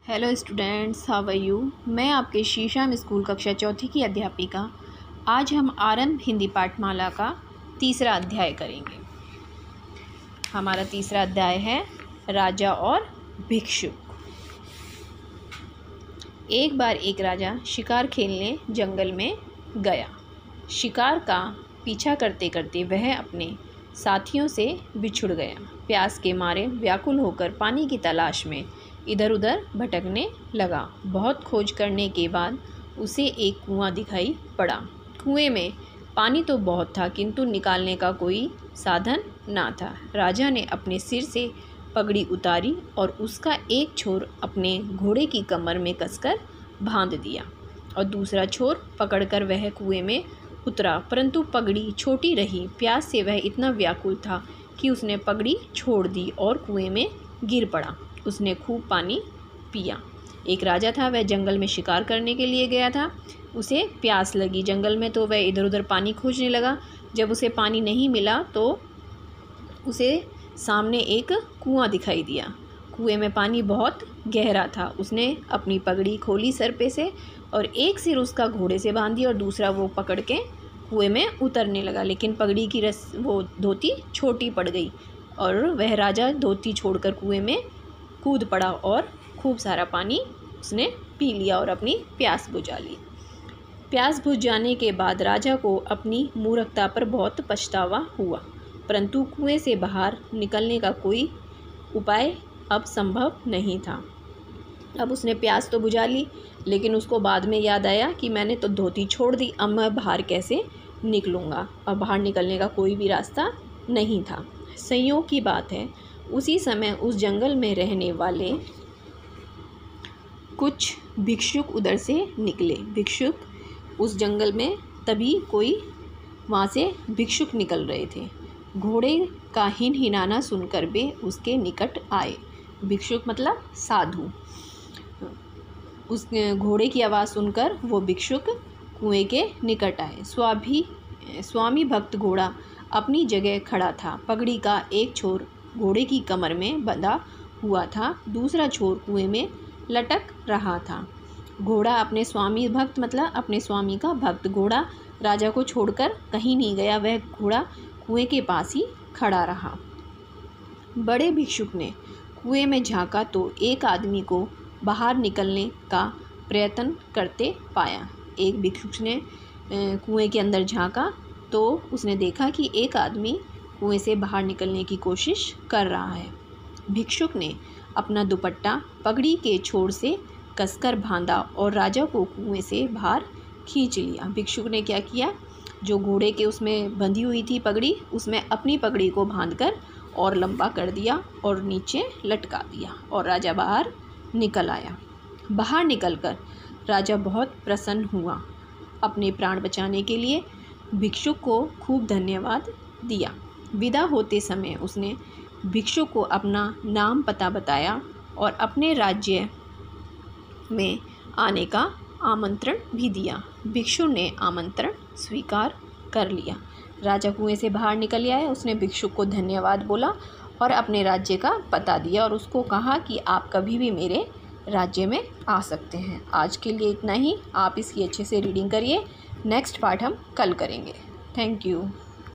Hello students, how are you. मैं आपके शीशम स्कूल कक्षा चौथी की अध्यापिका। आज हम आरंभ हिंदी पाठमाला का तीसरा अध्याय करेंगे। हमारा तीसरा अध्याय है राजा और भिक्षुक। एक बार एक राजा शिकार खेलने जंगल में गया। शिकार का पीछा करते करते वह अपने साथियों से बिछुड़ गया। प्यास के मारे व्याकुल होकर पानी की तलाश में इधर उधर भटकने लगा। बहुत खोज करने के बाद उसे एक कुआं दिखाई पड़ा। कुएं में पानी तो बहुत था, किंतु निकालने का कोई साधन ना था। राजा ने अपने सिर से पगड़ी उतारी और उसका एक छोर अपने घोड़े की कमर में कसकर बांध दिया और दूसरा छोर पकड़कर वह कुएं में उतरा, परंतु पगड़ी छोटी रही। प्यास से वह इतना व्याकुल था कि उसने पगड़ी छोड़ दी और कुएं में गिर पड़ा। उसने खूब पानी पिया। एक राजा था, वह जंगल में शिकार करने के लिए गया था। उसे प्यास लगी जंगल में, तो वह इधर उधर पानी खोजने लगा। जब उसे पानी नहीं मिला तो उसे सामने एक कुआं दिखाई दिया। कुएं में पानी बहुत गहरा था। उसने अपनी पगड़ी खोली सर पे से और एक सिर उसका घोड़े से बांध दिया और दूसरा वो पकड़ के कुएं में उतरने लगा। लेकिन पगड़ी की वो धोती छोटी पड़ गई और वह राजा धोती छोड़कर कुएं में कूद पड़ा और खूब सारा पानी उसने पी लिया और अपनी प्यास बुझा ली। प्यास बुझ जाने के बाद राजा को अपनी मूर्खता पर बहुत पछतावा हुआ, परंतु कुएं से बाहर निकलने का कोई उपाय अब संभव नहीं था। अब उसने प्यास तो बुझा ली, लेकिन उसको बाद में याद आया कि मैंने तो धोती छोड़ दी, अब मैं बाहर कैसे निकलूँगा। अब बाहर निकलने का कोई भी रास्ता नहीं था। संयोग की बात है, उसी समय उस जंगल में रहने वाले कुछ भिक्षुक उधर से निकले। भिक्षुक उस जंगल में तभी कोई वहाँ से भिक्षुक निकल रहे थे। घोड़े का हिनहिनाना सुनकर वे उसके निकट आए। भिक्षुक मतलब साधु। उस घोड़े की आवाज़ सुनकर वो भिक्षुक कुएं के निकट आए। स्वामी भक्त घोड़ा अपनी जगह खड़ा था। पगड़ी का एक छोर घोड़े की कमर में बंधा हुआ था, दूसरा छोर कुएं में लटक रहा था। घोड़ा अपने स्वामी भक्त मतलब अपने स्वामी का भक्त। घोड़ा राजा को छोड़कर कहीं नहीं गया, वह घोड़ा कुएं के पास ही खड़ा रहा। बड़े भिक्षुक ने कुएं में झांका तो एक आदमी को बाहर निकलने का प्रयत्न करते पाया। एक भिक्षुक ने कुएं के अंदर झांका तो उसने देखा कि एक आदमी कुएं से बाहर निकलने की कोशिश कर रहा है। भिक्षुक ने अपना दुपट्टा पगड़ी के छोर से कसकर बांधा और राजा को कुएं से बाहर खींच लिया। भिक्षुक ने क्या किया, जो घोड़े के उसमें बंधी हुई थी पगड़ी, उसमें अपनी पगड़ी को बांधकर और लंबा कर दिया और नीचे लटका दिया और राजा बाहर निकल आया। बाहर निकलकर राजा बहुत प्रसन्न हुआ। अपने प्राण बचाने के लिए भिक्षुक को खूब धन्यवाद दिया। विदा होते समय उसने भिक्षुक को अपना नाम पता बताया और अपने राज्य में आने का आमंत्रण भी दिया। भिक्षु ने आमंत्रण स्वीकार कर लिया। राजा कुएं से बाहर निकल आया। उसने भिक्षुक को धन्यवाद बोला और अपने राज्य का पता दिया और उसको कहा कि आप कभी भी मेरे राज्य में आ सकते हैं। आज के लिए इतना ही। आप इसकी अच्छे से रीडिंग करिए। नेक्स्ट पार्ट हम कल करेंगे। Thank you.